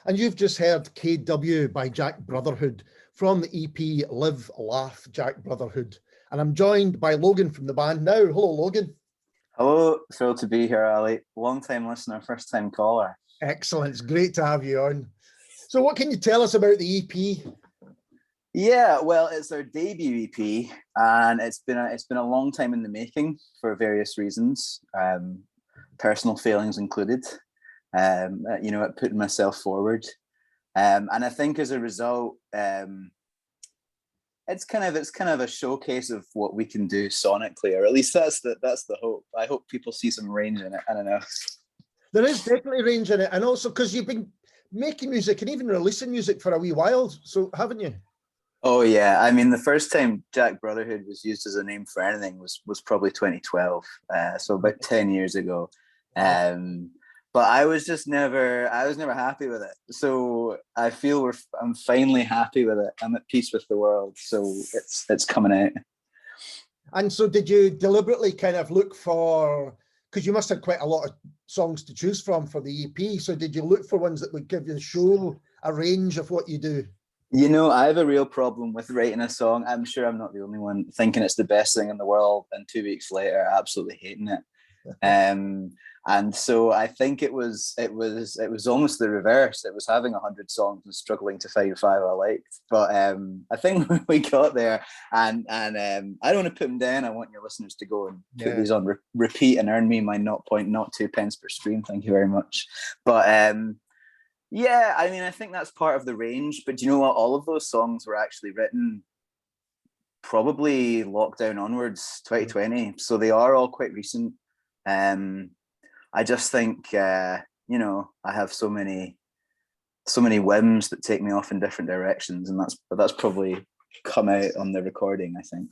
And you've just heard KW by Jack Brotherhood from the EP Live, Laugh, Jack Brotherhood. And I'm joined by Logan from the band now. Hello, Logan. Hello, thrilled to be here, Ali. Long-time listener, first-time caller. Excellent. It's great to have you on. So what can you tell us about the EP? Yeah, well, it's our debut EP, and it's been a long time in the making for various reasons, personal failings included. At putting myself forward, and I think as a result, it's kind of a showcase of what we can do sonically, or at least that's the hope. I hope people see some range in it. I don't know. There is definitely range in it, and also because you've been making music and even releasing music for a wee while, so haven't you? Oh yeah, I mean the first time Jack Brotherhood was used as a name for anything was probably 2012, so about 10 years ago. But I was never happy with it. So I feel I'm finally happy with it. I'm at peace with the world. So it's coming out. And so did you deliberately kind of look for, because you must have quite a lot of songs to choose from for the EP. So did you look for ones that would give the show a range of what you do? You know, I have a real problem with writing a song. I'm sure I'm not the only one thinking it's the best thing in the world, and 2 weeks later, absolutely hating it. And so I think it was almost the reverse. It was having 100 songs and struggling to find 5 I liked. But I think we got there, and I don't want to put them down. I want your listeners to go and put these on repeat and earn me my 0.02 pence per stream. Thank you very much. But yeah, I mean, I think that's part of the range. But you know what? All of those songs were actually written probably lockdown onwards, 2020. So they are all quite recent. I just think, I have so many whims that take me off in different directions, and that's probably come out on the recording, I think.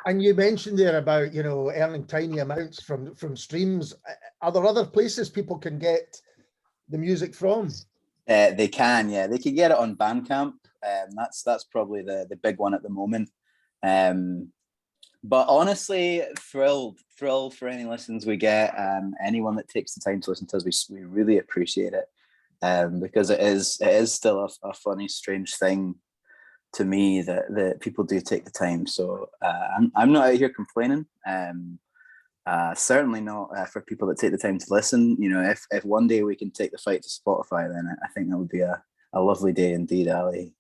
And you mentioned there about, earning tiny amounts from streams. Are there other places people can get the music from? They can, yeah. They can get it on Bandcamp. That's probably the big one at the moment. But honestly, thrilled for any listens we get. Anyone that takes the time to listen to us, we really appreciate it, because it is still a funny, strange thing to me that people do take the time. So I'm not out here complaining. Certainly not for people that take the time to listen. If one day we can take the fight to Spotify, then I think that would be a lovely day indeed, Ali.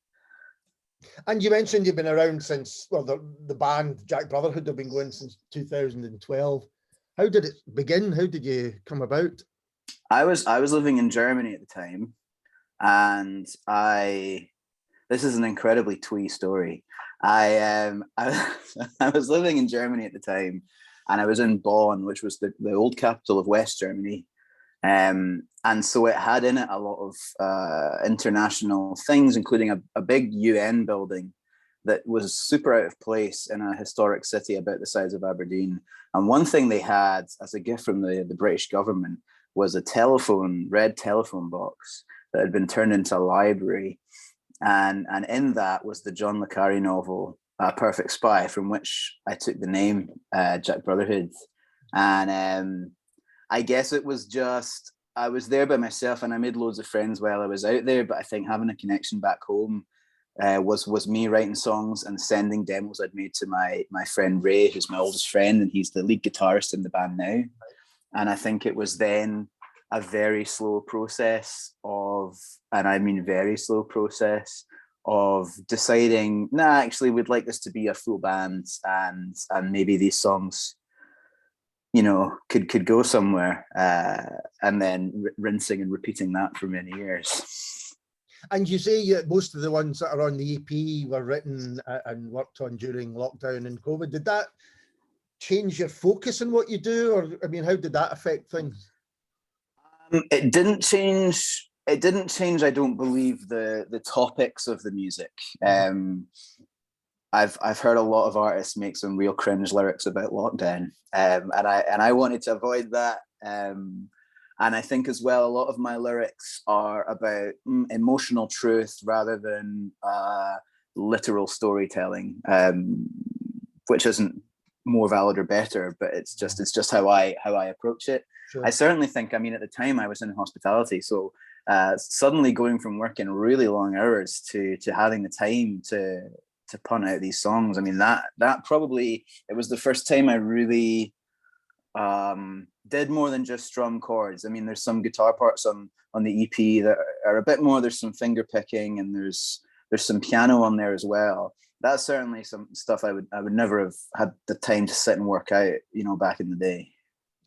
And you mentioned you've been around since, well, the band Jack Brotherhood have been going since 2012. How did it begin? How did you come about? I was living in Germany at the time, and this is an incredibly twee story. I was living in Germany at the time, and I was in Bonn, which was the old capital of West Germany. And so it had in it a lot of international things, including a big UN building that was super out of place in a historic city about the size of Aberdeen. And one thing they had as a gift from the British government was a red telephone box that had been turned into a library. And in that was the John le Carré novel, Perfect Spy, from which I took the name Jack Brotherhood. And I guess it was just, I was there by myself and I made loads of friends while I was out there, but I think having a connection back home was me writing songs and sending demos I'd made to my friend Ray, who's my oldest friend, and he's the lead guitarist in the band now. And I think it was then a very slow process of, and I mean very slow process of deciding, actually we'd like this to be a full band, and maybe these songs could go somewhere, and then rinsing and repeating that for many years. And you say most of the ones that are on the EP were written and worked on during lockdown and COVID. Did that change your focus in what you do, or how did that affect things? It didn't change. It didn't change. I don't believe the topics of the music. I've heard a lot of artists make some real cringe lyrics about lockdown, and I wanted to avoid that. And I think as well, a lot of my lyrics are about emotional truth rather than literal storytelling, which isn't more valid or better, but it's just how I approach it. Sure. I certainly think, at the time I was in hospitality, so suddenly going from working really long hours to having the time to punt out these songs. I mean, that probably, it was the first time I really did more than just strum chords. I mean, there's some guitar parts on the EP that are a bit more, there's some finger picking, and there's some piano on there as well. That's certainly some stuff I would never have had the time to sit and work out, you know, back in the day.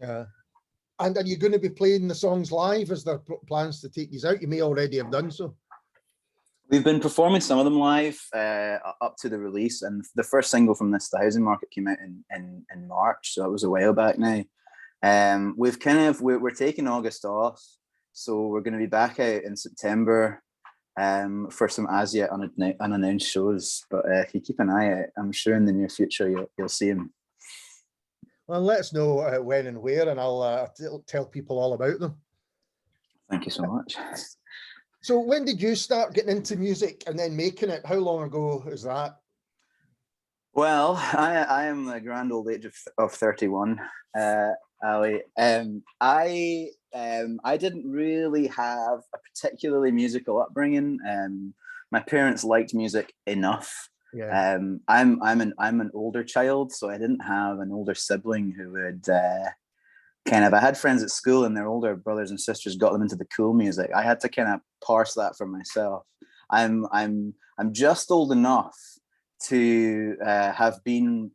Yeah. And are you going to be playing the songs live? Is there plans to take these out? You may already have done so. We've been performing some of them live up to the release, and the first single from this, The Housing Market, came out in March, so it was a while back now. We're taking August off, so we're going to be back out in September for some as yet unannounced shows. But if you keep an eye out, I'm sure in the near future you'll see them. Well, let us know when and where, and I'll tell people all about them. Thank you so much. So when did you start getting into music and then making it? How long ago is that? Well, I am the grand old age of 31, Ali. I didn't really have a particularly musical upbringing. My parents liked music enough. Yeah. I'm an older child, so I didn't have an older sibling who would I had friends at school, and their older brothers and sisters got them into the cool music. I had to kind of parse that for myself. I'm just old enough to have been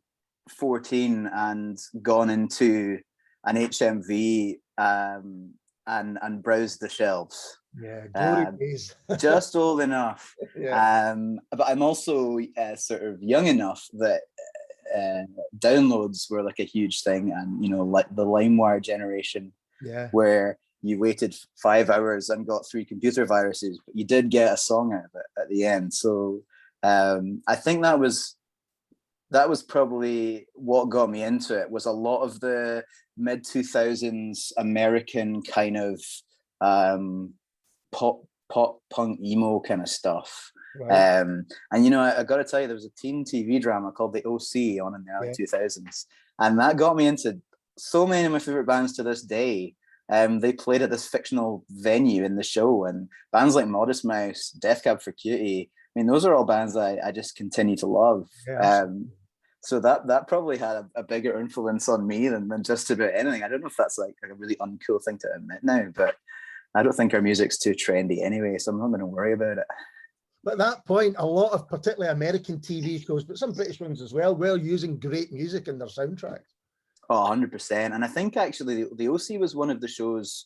14 and gone into an HMV and browsed the shelves. Yeah, glory days. Just old enough. Yeah. But I'm also sort of young enough that downloads were like a huge thing, and you know, like the LimeWire generation, where you waited 5 hours and got 3 computer viruses, but you did get a song out of it at the end. So I think that was probably what got me into it, was a lot of the mid 2000s American kind of pop punk emo kind of stuff. Right. And you know, I got to tell you, there was a teen TV drama called The OC on in the early 2000s, and that got me into so many of my favorite bands to this day. They played at this fictional venue in the show, and bands like Modest Mouse, Death Cab for Cutie, I mean, those are all bands that I just continue to love. So that probably had a bigger influence on me than just about anything. I don't know if that's like a really uncool thing to admit now, but I don't think our music's too trendy anyway, so I'm not going to worry about it. But at that point, a lot of particularly American TV shows, but some British ones as well, were using great music in their soundtracks. Oh, 100%. And I think actually the OC was one of the shows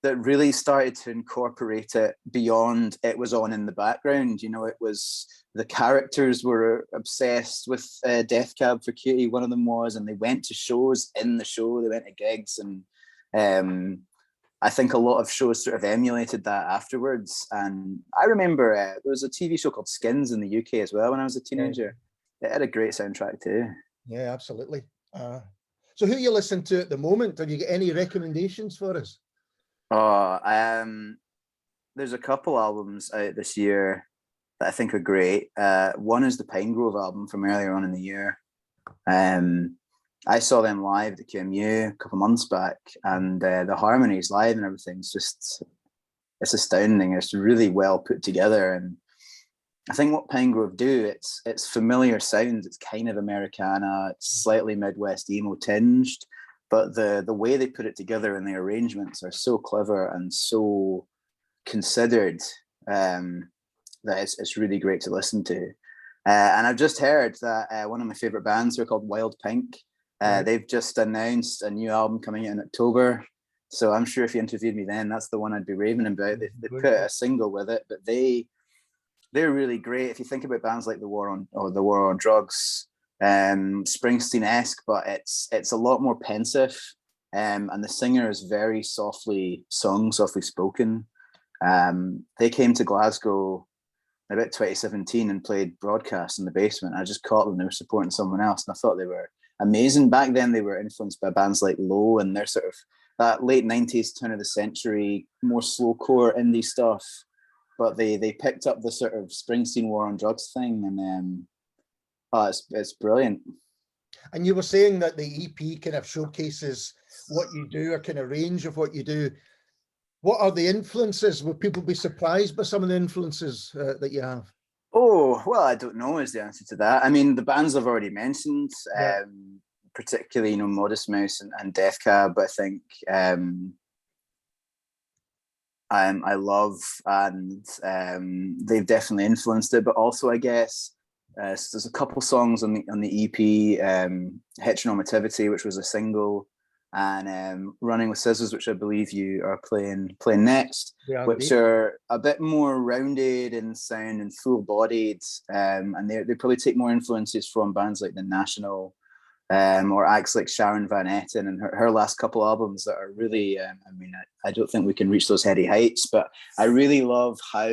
that really started to incorporate it beyond it was on in the background. You know, it was, the characters were obsessed with Death Cab for Cutie, one of them was, and they went to shows in the show, they went to gigs, and I think a lot of shows sort of emulated that afterwards. And I remember there was a TV show called Skins in the UK as well when I was a teenager. It had a great soundtrack too. Yeah, absolutely. So who you listen to at the moment? Have you got any recommendations for us? Oh, there's a couple albums out this year that I think are great. One is the Pine Grove album from earlier on in the year. I saw them live at CamU a couple of months back, and the harmonies live and everything's just, it's astounding. It's really well put together, and I think what Pine Grove do, it's familiar sounds. It's kind of Americana. It's slightly Midwest emo tinged, but the way they put it together and the arrangements are so clever and so considered that it's really great to listen to. And I've just heard that one of my favorite bands are called Wild Pink. They've just announced a new album coming out in October. So I'm sure if you interviewed me then, that's the one I'd be raving about. They put out a single with it, but they're really great. If you think about bands like the War on Drugs, Springsteen-esque, but it's a lot more pensive, and the singer is very softly sung, softly spoken. They came to Glasgow in about 2017 and played Broadcast in the basement. I just caught them. They were supporting someone else, and I thought they were amazing. Back then, they were influenced by bands like Low and their sort of that late 90s, turn of the century, more slowcore indie stuff. But they picked up the sort of Springsteen War on Drugs thing, and it's brilliant. And you were saying that the EP kind of showcases what you do, a kind of range of what you do. What are the influences? Will people be surprised by some of the influences that you have? Oh, well, I don't know is the answer to that. I mean, the bands I've already mentioned, Yeah. particularly, Modest Mouse and Death Cab, I think I love, and they've definitely influenced it. But also, I guess so there's a couple songs on the EP, Heteronormativity, which was a single, and Running with Scissors, which I believe you are playing next, Yeah, which indeed. are a bit more rounded in sound and full bodied, and they probably take more influences from bands like The National, or acts like Sharon Van Etten and her last couple albums that are really, I mean, I don't think we can reach those heady heights, but I really love how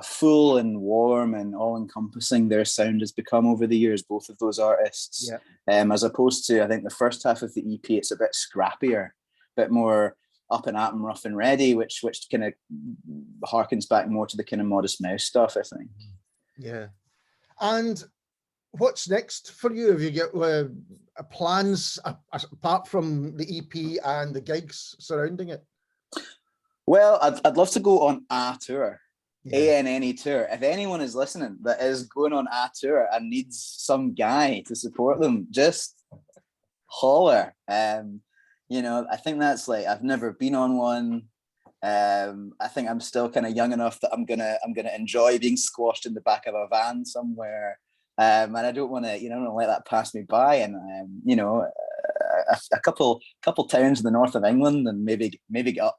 full and warm and all-encompassing their sound has become over the years, both of those artists. Yeah. As opposed to, I think, the first half of the EP, it's a bit scrappier, a bit more up and at 'em, rough and ready, which kind of harkens back more to the kind of Modest Mouse stuff, I think. Yeah. And what's next for you? Have you got plans apart from the EP and the gigs surrounding it? Well, I'd love to go on a tour. Yeah. ANNE tour. If anyone is listening that is going on a tour and needs some guy to support them, just holler. I think that's like, I've never been on one. I think I'm still kind of young enough that I'm gonna enjoy being squashed in the back of a van somewhere. And I don't want to, let that pass me by. And a couple towns in the north of England, and maybe get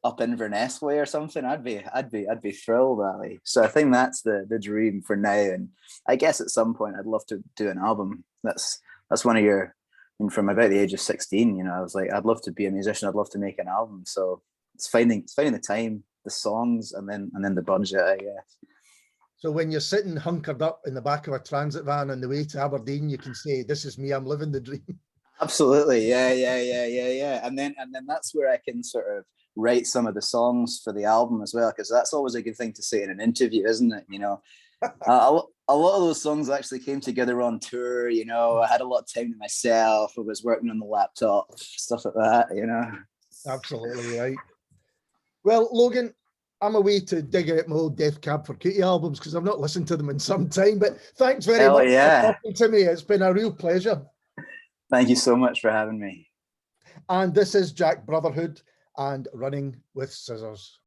up Inverness way or something. I'd be thrilled, Ali. So I think that's the dream for now. And I guess at some point I'd love to do an album. That's one of your, from about the age of 16, I was like, I'd love to be a musician. I'd love to make an album. So it's finding the time, the songs, and then the budget, I guess. So when you're sitting hunkered up in the back of a transit van on the way to Aberdeen, you can say, "This is me. I'm living the dream." Absolutely, yeah. And then that's where I can sort of write some of the songs for the album as well, because that's always a good thing to say in an interview, isn't it? A lot of those songs actually came together on tour. I had a lot of time to myself. I was working on the laptop, stuff like that. Absolutely right. Well, Logan, I'm away to dig out my old Death Cab for Cutie albums because I've not listened to them in some time. But thanks very much for talking to me. It's been a real pleasure. Thank you so much for having me. And this is Jack Brotherhood and Running with Scissors.